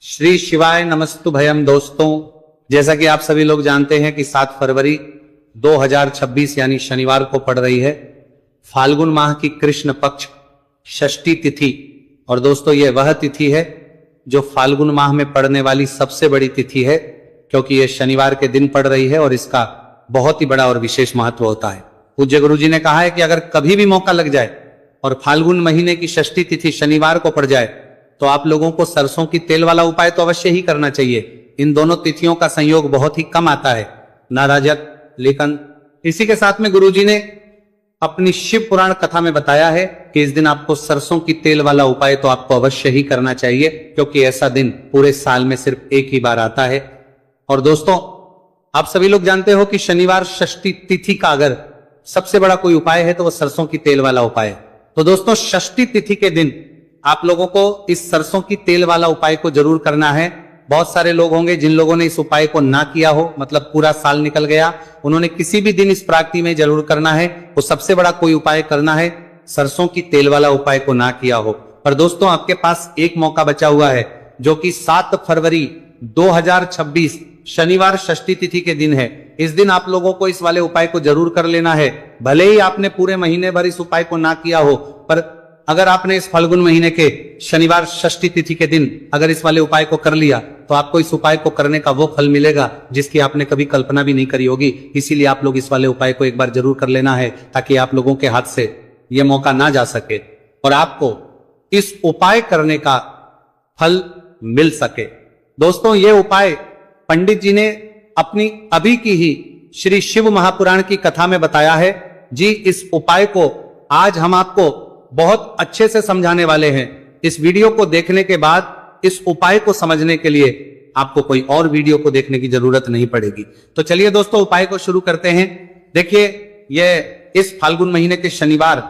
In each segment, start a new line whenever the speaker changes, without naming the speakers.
श्री शिवाय नमस्तुभयम। दोस्तों, जैसा कि आप सभी लोग जानते हैं कि 7 फरवरी 2026 यानी शनिवार को पड़ रही है फाल्गुन माह की कृष्ण पक्ष षष्ठी तिथि। और दोस्तों, यह वह तिथि है जो फाल्गुन माह में पड़ने वाली सबसे बड़ी तिथि है, क्योंकि यह शनिवार के दिन पड़ रही है और इसका बहुत ही बड़ा और विशेष महत्व होता है। पूज्य गुरु जी ने कहा है कि अगर कभी भी मौका लग जाए और फाल्गुन महीने की षष्ठी तिथि शनिवार को पड़ जाए तो आप लोगों को सरसों की तेल वाला उपाय तो अवश्य ही करना चाहिए। इन दोनों तिथियों का संयोग बहुत ही कम आता है, ना राजक लेकिन इसी के साथ में गुरुजी ने अपनी शिव पुराण कथा में बताया है कि इस दिन आपको सरसों की तेल वाला उपाय तो आपको अवश्य ही करना चाहिए, क्योंकि ऐसा दिन पूरे साल में सिर्फ एक ही बार आता है। और दोस्तों, आप सभी लोग जानते हो कि शनिवार षष्ठी तिथि का अगर सबसे बड़ा कोई उपाय है तो वह सरसों की तेल वाला उपाय है। तो दोस्तों, षष्ठी तिथि के दिन आप लोगों को इस सरसों की तेल वाला उपाय को जरूर करना है। बहुत सारे लोग होंगे जिन लोगों ने इस उपाय को ना किया हो, मतलब पूरा साल निकल गया, उन्होंने किसी भी दिन इस प्राप्ति में जरूर करना है। वो सबसे बड़ा कोई उपाय करना है, सरसों की तेल वाला उपाय को ना किया हो। पर दोस्तों, आपके पास एक मौका बचा हुआ है, जो कि 7 फरवरी 2026 शनिवार षष्ठी तिथि के दिन है। इस दिन आप लोगों को इस वाले उपाय को जरूर कर लेना है। भले ही आपने पूरे महीने भर इस उपाय को ना किया हो, पर अगर आपने इस फाल्गुन महीने के शनिवार षष्ठी तिथि के दिन अगर इस वाले उपाय को कर लिया तो आपको इस उपाय को करने का वो फल मिलेगा जिसकी आपने कभी कल्पना भी नहीं करी होगी। इसीलिए आप लोग इस वाले उपाय को एक बार जरूर कर लेना है, ताकि आप लोगों के हाथ से यह मौका ना जा सके और आपको इस उपाय करने का फल मिल सके। दोस्तों, ये उपाय पंडित जी ने अपनी अभी की ही श्री शिव महापुराण की कथा में बताया है जी। इस उपाय को आज हम आपको बहुत अच्छे से समझाने वाले हैं। इस वीडियो को देखने के बाद इस उपाय को समझने के लिए आपको कोई और वीडियो को देखने की जरूरत नहीं पड़ेगी। तो चलिए दोस्तों, उपाय को शुरू करते हैं। देखिए, यह इस फाल्गुन महीने के शनिवार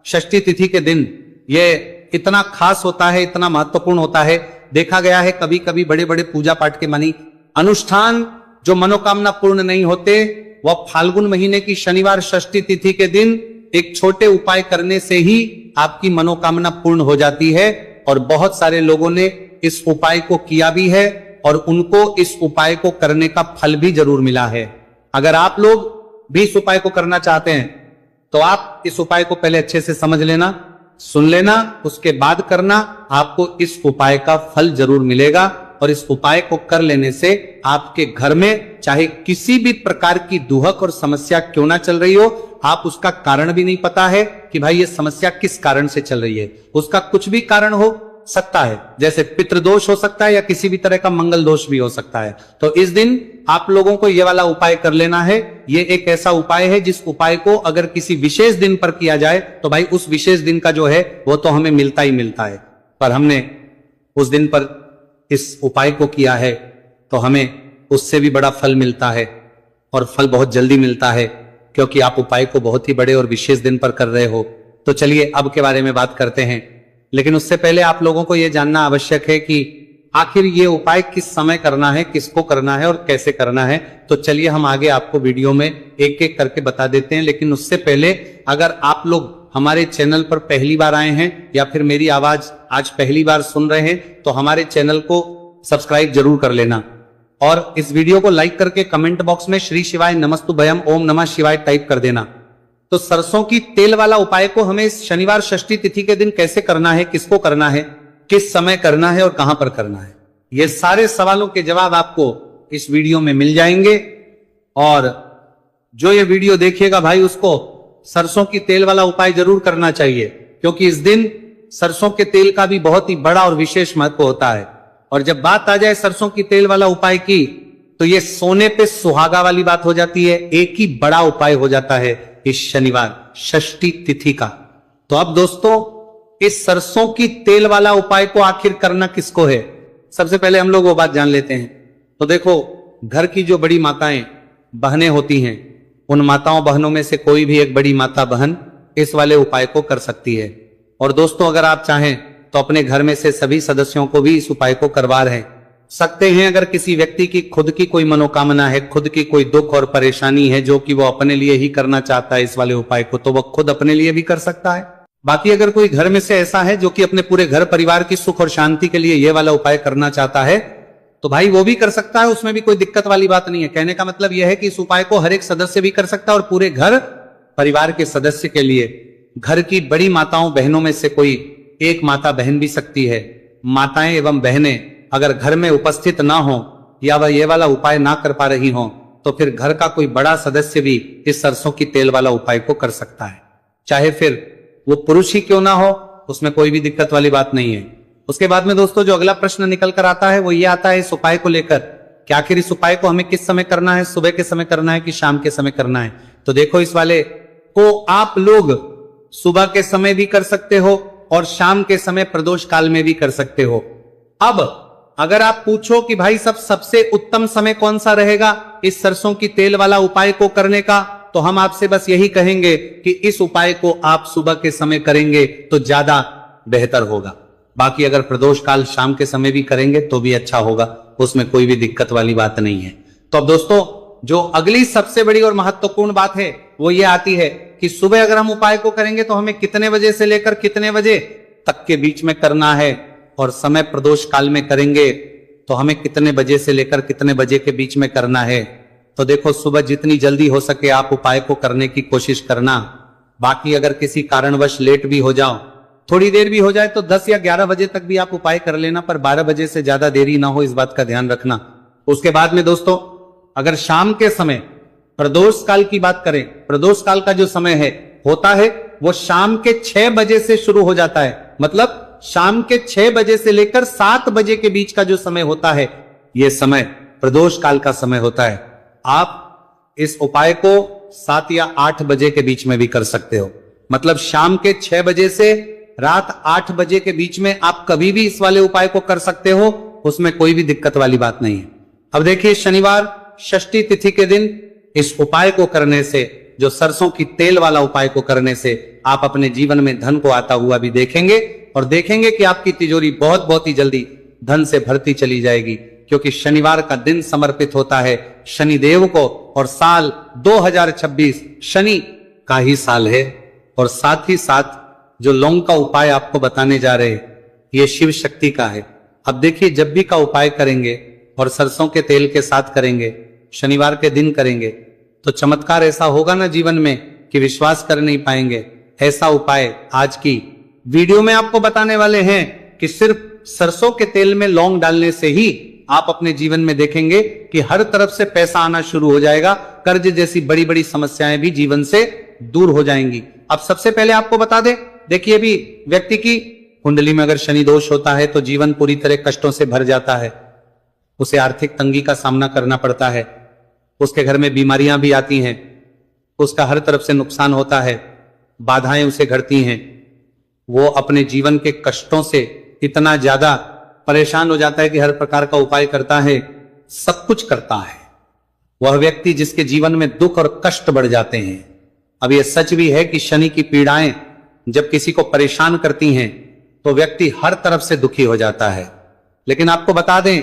षष्ठी तिथि के दिन यह इतना खास होता है, इतना महत्वपूर्ण होता है। देखा गया है कभी कभी बड़े बड़े पूजा पाठ के मानी अनुष्ठान जो मनोकामना पूर्ण नहीं होते, वह फाल्गुन महीने की शनिवार षष्ठी तिथि के दिन एक छोटे उपाय करने से ही आपकी मनोकामना पूर्ण हो जाती है। और बहुत सारे लोगों ने इस उपाय को किया भी है और उनको इस उपाय को करने का फल भी जरूर मिला है। अगर आप लोग भी इस उपाय को करना चाहते हैं तो आप इस उपाय को पहले अच्छे से समझ लेना, सुन लेना, उसके बाद करना। आपको इस उपाय का फल जरूर मिलेगा और इस उपाय को कर लेने से आपके घर में चाहे किसी भी प्रकार की दुहक और समस्या क्यों ना चल रही हो, आप उसका कारण भी नहीं पता है कि भाई ये समस्या किस कारण से चल रही है, उसका कुछ भी कारण हो सकता है, जैसे पितृदोष हो सकता है या किसी भी तरह का मंगल दोष भी हो सकता है। तो इस दिन आप लोगों को ये वाला उपाय कर लेना है। ये एक ऐसा उपाय है जिस उपाय को अगर किसी विशेष दिन पर किया जाए तो भाई उस विशेष दिन का जो है वो तो हमें मिलता ही मिलता है। पर हमने उस दिन पर इस उपाय को किया है तो हमें उससे भी बड़ा फल मिलता है, और फल बहुत जल्दी मिलता है, क्योंकि आप उपाय को बहुत ही बड़े और विशेष दिन पर कर रहे हो। तो चलिए अब के बारे में बात करते हैं, लेकिन उससे पहले आप लोगों को यह जानना आवश्यक है कि आखिर ये उपाय किस समय करना है, किसको करना है और कैसे करना है। तो चलिए हम आगे आपको वीडियो में एक एक करके बता देते हैं। लेकिन उससे पहले अगर आप लोग हमारे चैनल पर पहली बार आए हैं या फिर मेरी आवाज आज पहली बार सुन रहे हैं तो हमारे चैनल को सब्सक्राइब जरूर कर लेना और इस वीडियो को लाइक करके कमेंट बॉक्स में श्री शिवाय नमस्तुभयम ओम नमः शिवाय टाइप कर देना। तो सरसों की तेल वाला उपाय को हमें इस शनिवार षष्ठी तिथि के दिन कैसे करना है, किसको करना है, किस समय करना है और कहां पर करना है, ये सारे सवालों के जवाब आपको इस वीडियो में मिल जाएंगे। और जो ये वीडियो देखिएगा भाई, उसको सरसों की तेल वाला उपाय जरूर करना चाहिए, क्योंकि इस दिन सरसों के तेल का भी बहुत ही बड़ा और विशेष महत्व होता है। और जब बात आ जाए सरसों की तेल वाला उपाय की, तो ये सोने पे सुहागा वाली बात हो जाती है। एक ही बड़ा उपाय हो जाता है इस शनिवार षष्ठी तिथि का। तो अब दोस्तों, इस सरसों की तेल वाला उपाय को आखिर करना किसको है, सबसे पहले हम लोग वो बात जान लेते हैं। तो देखो, घर की जो बड़ी माताएं बहनें होती हैं, उन माताओं बहनों में से कोई भी एक बड़ी माता बहन इस वाले उपाय को कर सकती है। और दोस्तों, अगर आप चाहें तो अपने घर में से सभी सदस्यों को भी इस उपाय को करवा रहे सकते हैं। अगर किसी व्यक्ति की खुद की कोई मनोकामना है, खुद की कोई दुख और परेशानी है जो कि वो अपने लिए ही करना चाहता है इस वाले उपाय को, तो वह खुद अपने लिए भी कर सकता है। बाकी अगर कोई घर में से ऐसा है जो कि अपने पूरे घर परिवार की सुख और शांति के लिए ये वाला उपाय करना चाहता है, तो भाई वो भी कर सकता है, उसमें भी कोई दिक्कत वाली बात नहीं है। कहने का मतलब यह है कि इस उपाय को हर एक सदस्य भी कर सकता है और पूरे घर परिवार के सदस्य के लिए, घर की बड़ी माताओं बहनों में से कोई एक माता बहन भी सकती है। माताएं एवं बहनें अगर घर में उपस्थित ना हो या वह ये वाला उपाय ना कर पा रही हो, तो फिर घर का कोई बड़ा सदस्य भी इस सरसों की तेल वाला उपाय को कर सकता है, चाहे फिर वो पुरुष ही क्यों ना हो, उसमें कोई भी दिक्कत वाली बात नहीं है। उसके बाद में दोस्तों जो अगला प्रश्न निकल कर आता है वो ये आता है इस उपाय को लेकर कि आखिर इस उपाय को हमें किस समय करना है, सुबह के समय करना है कि शाम के समय करना है। तो देखो, इस वाले को आप लोग सुबह के समय भी कर सकते हो और शाम के समय प्रदोष काल में भी कर सकते हो। अब अगर आप पूछो कि भाई सबसे उत्तम समय कौन सा रहेगा इस सरसों की तेल वाला उपाय को करने का, तो हम आपसे बस यही कहेंगे कि इस उपाय को आप सुबह के समय करेंगे तो ज्यादा बेहतर होगा। बाकी अगर प्रदोष काल शाम के समय भी करेंगे तो भी अच्छा होगा, उसमें कोई भी दिक्कत वाली बात नहीं है। तो अब दोस्तों जो अगली सबसे बड़ी और महत्वपूर्ण बात है वो ये आती है कि सुबह अगर हम उपाय को करेंगे तो हमें कितने बजे से लेकर कितने बजे तक के बीच में करना है, और समय प्रदोष काल में करेंगे तो हमें कितने बजे से लेकर कितने बजे के बीच में करना है। तो देखो, सुबह जितनी जल्दी हो सके आप उपाय को करने की कोशिश करना। बाकी अगर किसी कारणवश लेट भी हो जाओ, थोड़ी देर भी हो जाए, तो 10 या 11 बजे तक भी आप उपाय कर लेना, पर 12 बजे से ज्यादा देरी ना हो, इस बात का ध्यान रखना। उसके बाद में दोस्तों अगर शाम के समय प्रदोष काल की बात करें, प्रदोष काल का जो समय है होता है वो शाम के 6 बजे से शुरू हो जाता है। मतलब शाम के 6 बजे से लेकर 7 बजे के बीच का जो समय होता है, यह समय प्रदोष काल का समय होता है। आप इस उपाय को 7 या 8 बजे के बीच में भी कर सकते हो। मतलब शाम के 6 बजे से रात 8 बजे के बीच में आप कभी भी इस वाले उपाय को कर सकते हो, उसमें कोई भी दिक्कत वाली बात नहीं है। अब देखिए, शनिवार षष्ठी तिथि के दिन इस उपाय को करने से, जो सरसों की तेल वाला उपाय को करने से, आप अपने जीवन में धन को आता हुआ भी देखेंगे और देखेंगे कि आपकी तिजोरी बहुत बहुत ही जल्दी धन से भरती चली जाएगी, क्योंकि शनिवार का दिन समर्पित होता है शनिदेव को और साल 2026 शनि का ही साल है। और साथ ही साथ जो लौंग का उपाय आपको बताने जा रहे हैं ये शिव शक्ति का है। अब देखिए, जब भी का उपाय करेंगे और सरसों के तेल के साथ करेंगे, शनिवार के दिन करेंगे, तो चमत्कार ऐसा होगा ना जीवन में कि विश्वास कर नहीं पाएंगे। ऐसा उपाय आज की वीडियो में आपको बताने वाले हैं कि सिर्फ सरसों के तेल में लौंग डालने से ही आप अपने जीवन में देखेंगे कि हर तरफ से पैसा आना शुरू हो जाएगा, कर्ज जैसी बड़ी बड़ी समस्याएं भी जीवन से दूर हो जाएंगी। अब सबसे पहले आपको बता दें, देखिए, भी व्यक्ति की कुंडली में अगर शनि दोष होता है तो जीवन पूरी तरह कष्टों से भर जाता है, उसे आर्थिक तंगी का सामना करना पड़ता है, उसके घर में बीमारियां भी आती हैं, उसका हर तरफ से नुकसान होता है, बाधाएं उसे घटती हैं, वो अपने जीवन के कष्टों से इतना ज्यादा परेशान हो जाता है कि हर प्रकार का उपाय करता है, सब कुछ करता है। वह व्यक्ति जिसके जीवन में दुख और कष्ट बढ़ जाते हैं। अब यह सच भी है कि शनि की पीड़ाएं जब किसी को परेशान करती हैं तो व्यक्ति हर तरफ से दुखी हो जाता है। लेकिन आपको बता दें,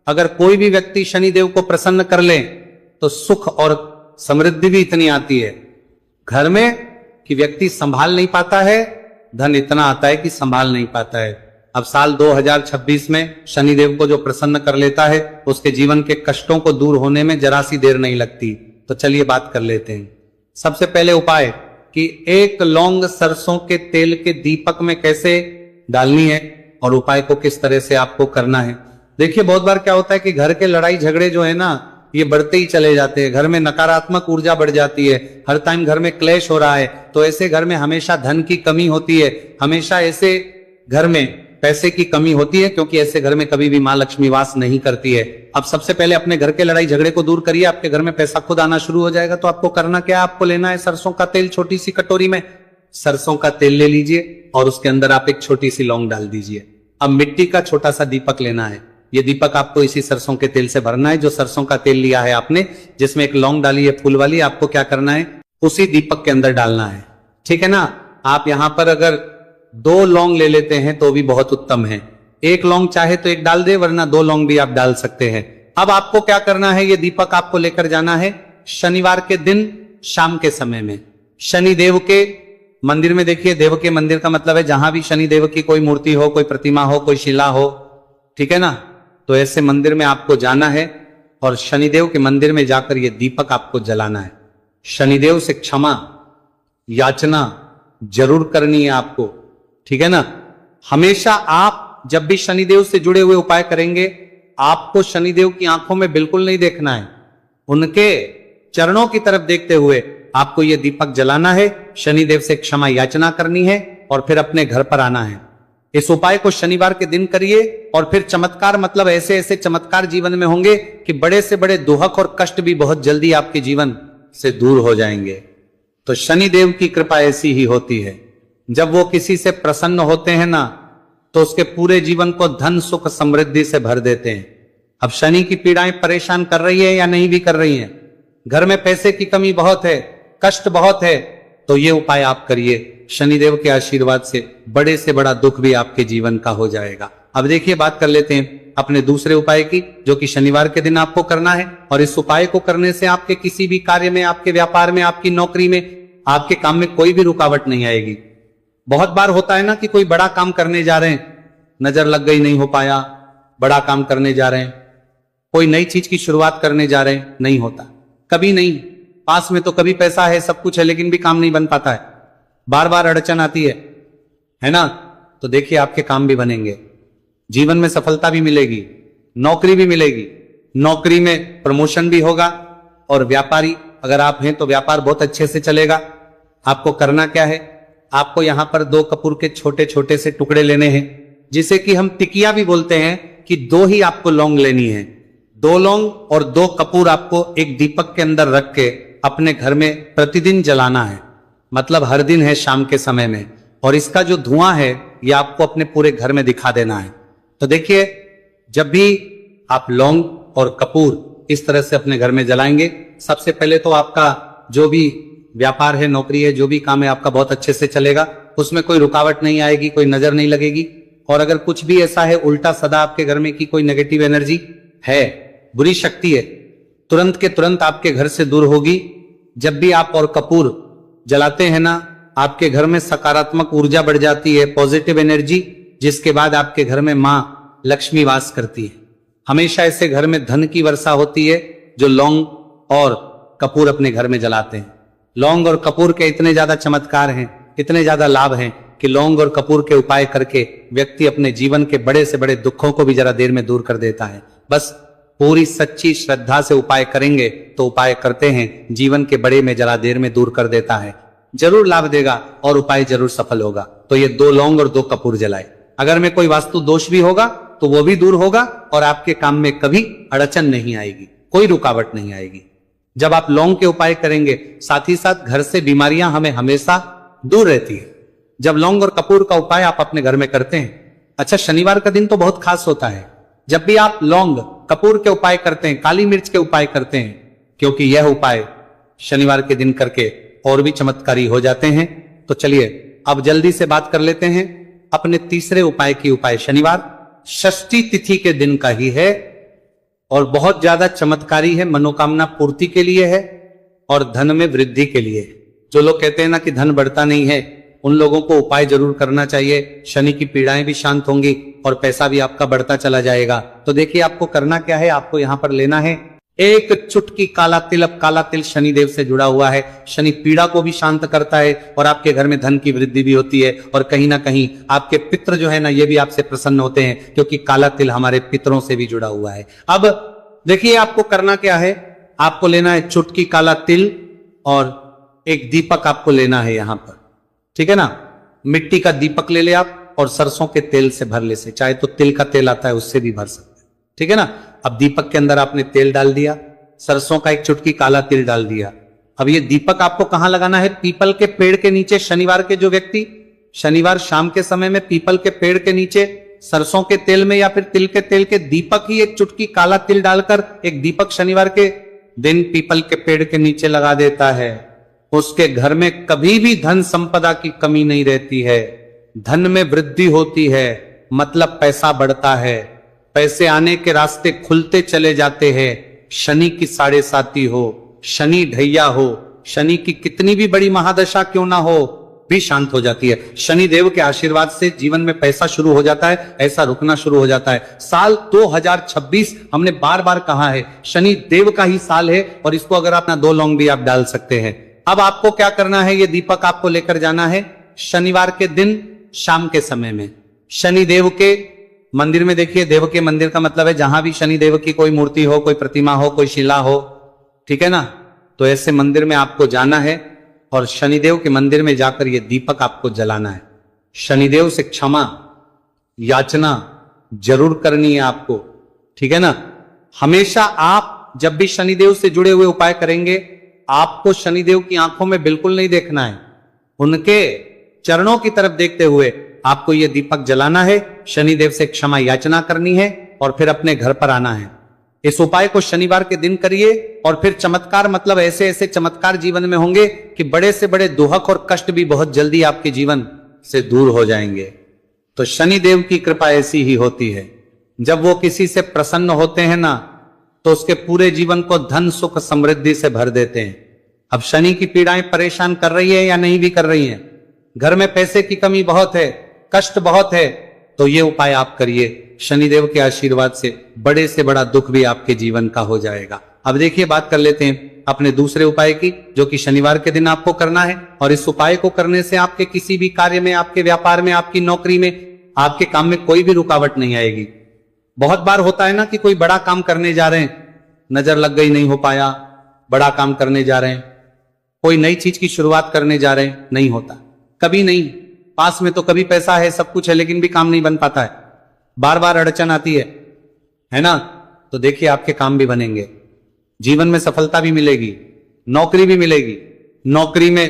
अगर कोई भी व्यक्ति शनिदेव को प्रसन्न कर ले तो सुख और समृद्धि भी इतनी आती है घर में कि व्यक्ति संभाल नहीं पाता है, धन इतना आता है कि संभाल नहीं पाता है। अब साल 2026 में शनिदेव को जो प्रसन्न कर लेता है उसके जीवन के कष्टों को दूर होने में जरा सी देर नहीं लगती। तो चलिए बात कर लेते हैं। सबसे पहले उपाय कि एक लौंग सरसों के तेल के दीपक में कैसे डालनी है और उपाय को किस तरह से आपको करना है। देखिए, बहुत बार क्या होता है कि घर के लड़ाई झगड़े जो है ना, ये बढ़ते ही चले जाते हैं, घर में नकारात्मक ऊर्जा बढ़ जाती है, हर टाइम घर में क्लेश हो रहा है, तो ऐसे घर में हमेशा धन की कमी होती है, हमेशा ऐसे घर में पैसे की कमी होती है, क्योंकि ऐसे घर में कभी भी मां लक्ष्मी वास नहीं करती है। अब सबसे पहले अपने घर के लड़ाई झगड़े को दूर करिए, आपके घर में पैसा खुद आना शुरू हो जाएगा। तो आपको करना क्या है, आपको लेना है सरसों का तेल। छोटी सी कटोरी में सरसों का तेल ले लीजिए और उसके अंदर आप एक छोटी सी लौंग डाल दीजिए। अब मिट्टी का छोटा सा दीपक लेना है, ये दीपक आपको इसी सरसों के तेल से भरना है। जो सरसों का तेल लिया है आपने, जिसमें एक लौंग डाली है फूल वाली, आपको क्या करना है, उसी दीपक के अंदर डालना है, ठीक है ना। आप यहां पर अगर 2 लौंग ले लेते हैं तो भी बहुत उत्तम है। 1 लौंग चाहे तो 1 डाल दे, वरना 2 लौंग भी आप डाल सकते हैं। अब आपको क्या करना है, ये दीपक आपको लेकर जाना है शनिवार के दिन शाम के समय में, शनिदेव के मंदिर में देखिए, देव के मंदिर का मतलब है जहां भी शनि देव की कोई मूर्ति हो, कोई प्रतिमा हो, कोई शिला हो, ठीक है ना। तो ऐसे मंदिर में आपको जाना है और शनिदेव के मंदिर में जाकर ये दीपक आपको जलाना है। शनिदेव से क्षमा याचना जरूर करनी है आपको, ठीक है ना। हमेशा आप जब भी शनिदेव से जुड़े हुए उपाय करेंगे, आपको शनिदेव की आंखों में बिल्कुल नहीं देखना है, उनके चरणों की तरफ देखते हुए आपको यह दीपक जलाना है, शनिदेव से क्षमा याचना करनी है और फिर अपने घर पर आना है। इस उपाय को शनिवार के दिन करिए और फिर चमत्कार, मतलब ऐसे ऐसे चमत्कार जीवन में होंगे कि बड़े से बड़े दुहक और कष्ट भी बहुत जल्दी आपके जीवन से दूर हो जाएंगे। तो शनिदेव की कृपा ऐसी ही होती है, जब वो किसी से प्रसन्न होते हैं ना, तो उसके पूरे जीवन को धन सुख समृद्धि से भर देते हैं। अब शनि की पीड़ाएं परेशान कर रही है या नहीं भी कर रही हैं, घर में पैसे की कमी बहुत है, कष्ट बहुत है, तो ये उपाय आप करिए, शनिदेव के आशीर्वाद से बड़े से बड़ा दुख भी आपके जीवन का हो जाएगा। अब देखिए, बात कर लेते हैं अपने दूसरे उपाय की, जो कि शनिवार के दिन आपको करना है। और इस उपाय को करने से आपके किसी भी कार्य में, आपके व्यापार में, आपकी नौकरी में, आपके काम में कोई भी रुकावट नहीं आएगी। बहुत बार होता है ना कि कोई बड़ा काम करने जा रहे हैं, नजर लग गई, नहीं हो पाया, बड़ा काम करने जा रहे हैं, कोई नई चीज की शुरुआत करने जा रहे हैं, नहीं होता, कभी नहीं। पास में तो कभी पैसा है, सब कुछ है, लेकिन भी काम नहीं बन पाता है, बार बार अड़चन आती है ना। तो देखिए, आपके काम भी बनेंगे, जीवन में सफलता भी मिलेगी, नौकरी भी मिलेगी, नौकरी में प्रमोशन भी होगा, और व्यापारी अगर आप हैं तो व्यापार बहुत अच्छे से चलेगा। आपको करना क्या है, आपको यहां पर 2 कपूर के छोटे छोटे से टुकड़े लेने हैं, जिसे कि हम टिकिया भी बोलते हैं, कि 2 ही आपको लौंग लेनी है। 2 लौंग और 2 कपूर आपको एक दीपक के अंदर रख के अपने घर में प्रतिदिन जलाना है, मतलब हर दिन है शाम के समय में। और इसका जो धुआं है ये आपको अपने पूरे घर में दिखा देना है। तो देखिए, जब भी आप लौंग और कपूर इस तरह से अपने घर में जलाएंगे, सबसे पहले तो आपका जो भी व्यापार है, नौकरी है, जो भी काम है आपका बहुत अच्छे से चलेगा, उसमें कोई रुकावट नहीं आएगी, कोई नजर नहीं लगेगी। और अगर कुछ भी ऐसा है उल्टा सदा आपके घर में कि कोई नेगेटिव एनर्जी है, बुरी शक्ति है, तुरंत के तुरंत आपके घर से दूर होगी। जब भी आप और कपूर जलाते हैं ना, आपके घर में सकारात्मक ऊर्जा बढ़ जाती है, पॉजिटिव एनर्जी, जिसके बाद आपके घर में मां लक्ष्मी वास करती है। हमेशा ऐसे घर में धन की वर्षा होती है जो लौंग और कपूर अपने घर में जलाते हैं। लौंग और कपूर के इतने ज्यादा चमत्कार हैं, इतने ज्यादा लाभ हैं कि लौंग और कपूर के उपाय करके व्यक्ति अपने जीवन के बड़े से बड़े दुखों को भी जरा देर में दूर कर देता है। बस पूरी सच्ची श्रद्धा से उपाय करेंगे तो उपाय करते हैं, जीवन के बड़े में जरा देर में दूर कर देता है, जरूर लाभ देगा और उपाय जरूर सफल होगा। तो ये 2 लौंग और 2 कपूर जलाए। अगर में कोई वास्तु दोष भी होगा तो वो भी दूर होगा और आपके काम में कभी अड़चन नहीं आएगी, कोई रुकावट नहीं आएगी। जब आप लौंग के उपाय करेंगे, साथ ही साथ घर से बीमारियां हमें हमेशा दूर रहती है। जब लौंग और कपूर का उपाय आप अपने घर में करते हैं, अच्छा शनिवार का दिन तो बहुत खास होता है। जब भी आप लौंग कपूर के उपाय करते हैं, काली मिर्च के उपाय करते हैं, क्योंकि यह उपाय शनिवार के दिन करके और भी चमत्कारी हो जाते हैं। तो चलिए अब जल्दी से बात कर लेते हैं अपने तीसरे उपाय की। उपाय शनिवार षष्ठी तिथि के दिन का ही है और बहुत ज्यादा चमत्कारी है, मनोकामना पूर्ति के लिए है और धन में वृद्धि के लिए। जो लोग कहते हैं ना कि धन बढ़ता नहीं है, उन लोगों को उपाय जरूर करना चाहिए, शनि की पीड़ाएं भी शांत होंगी और पैसा भी आपका बढ़ता चला जाएगा। तो देखिए आपको करना क्या है, आपको यहां पर लेना है 1 चुटकी काला तिल। अब काला तिल शनिदेव से जुड़ा हुआ है, शनि पीड़ा को भी शांत करता है और आपके घर में धन की वृद्धि भी होती है और कहीं ना कहीं आपके पितृ जो है ना, ये भी आपसे प्रसन्न होते हैं, क्योंकि काला तिल हमारे पितरों से भी जुड़ा हुआ है। अब देखिए आपको करना क्या है, आपको लेना है चुटकी काला तिल और एक दीपक आपको लेना है यहां पर, ठीक है ना। मिट्टी का दीपक ले आप और सरसों के तेल से भर ले, से चाहे तो तिल का तेल आता है उससे भी भर सकते हैं, ठीक है ना। अब दीपक के अंदर आपने तेल डाल दिया, सरसों का 1 चुटकी काला तिल डाल दिया। अब ये दीपक आपको कहां लगाना है, पीपल के पेड़ के नीचे। शनिवार के जो व्यक्ति शनिवार शाम के समय में पीपल के पेड़ के नीचे सरसों के तेल में या फिर तिल के तेल के दीपक ही 1 चुटकी काला तिल डालकर एक दीपक शनिवार के दिन पीपल के पेड़ के नीचे लगा देता है, उसके घर में कभी भी धन संपदा की कमी नहीं रहती है, धन में वृद्धि होती है, मतलब पैसा बढ़ता है, पैसे आने के रास्ते खुलते चले जाते हैं। शनि की 7.5 हो, शनि ढैया हो, शनि की कितनी भी बड़ी महादशा क्यों ना हो, भी शांत हो जाती है। शनि देव के आशीर्वाद से जीवन में पैसा शुरू हो जाता है, ऐसा रुकना शुरू हो जाता है। साल 2026 हमने बार बार कहा है शनि देव का ही साल है, और इसको अगर अपना 2 लौंग भी आप डाल सकते हैं। अब आपको क्या करना है, ये दीपक आपको लेकर जाना है शनिवार के दिन शाम के समय में शनि देव के मंदिर में। देखिए, देव के मंदिर का मतलब है जहां भी शनि देव की कोई मूर्ति हो, कोई प्रतिमा हो, कोई शिला हो, ठीक है ना। तो ऐसे मंदिर में आपको जाना है और शनिदेव के मंदिर में जाकर ये दीपक आपको जलाना है। शनिदेव से क्षमा याचना जरूर करनी है आपको, ठीक है ना। हमेशा आप जब भी शनिदेव से जुड़े हुए उपाय करेंगे, आपको शनिदेव की आंखों में बिल्कुल नहीं देखना है, उनके चरणों की तरफ देखते हुए आपको यह दीपक जलाना है, शनिदेव से क्षमा याचना करनी है और फिर अपने घर पर आना है। इस उपाय को शनिवार के दिन करिए और फिर चमत्कार, मतलब ऐसे ऐसे चमत्कार जीवन में होंगे कि बड़े से बड़े दुहक और कष्ट भी बहुत जल्दी आपके जीवन से दूर हो जाएंगे। तो शनिदेव की कृपा ऐसी ही होती है, जब वो किसी से प्रसन्न होते हैं ना, तो उसके पूरे जीवन को धन सुख समृद्धि से भर देते हैं। अब शनि की पीड़ाएं परेशान कर रही है या नहीं भी कर रही हैं, घर में पैसे की कमी बहुत है, कष्ट बहुत है, तो ये उपाय आप करिए, शनिदेव के आशीर्वाद से बड़े से बड़ा दुख भी आपके जीवन का हो जाएगा। अब देखिए, बात कर लेते हैं अपने दूसरे उपाय की, जो कि शनिवार के दिन आपको करना है। और इस उपाय को करने से आपके किसी भी कार्य में, आपके व्यापार में, आपकी नौकरी में, आपके काम में कोई भी रुकावट नहीं आएगी। बहुत बार होता है ना कि कोई बड़ा काम करने जा रहे हैं, नजर लग गई, नहीं हो पाया, बड़ा काम करने जा रहे हैं, कोई नई चीज की शुरुआत करने जा रहे हैं, नहीं होता, कभी नहीं। पास में तो कभी पैसा है, सब कुछ है, लेकिन भी काम नहीं बन पाता है, बार बार अड़चन आती है ना। तो देखिए, आपके काम भी बनेंगे, जीवन में सफलता भी मिलेगी, नौकरी भी मिलेगी, नौकरी में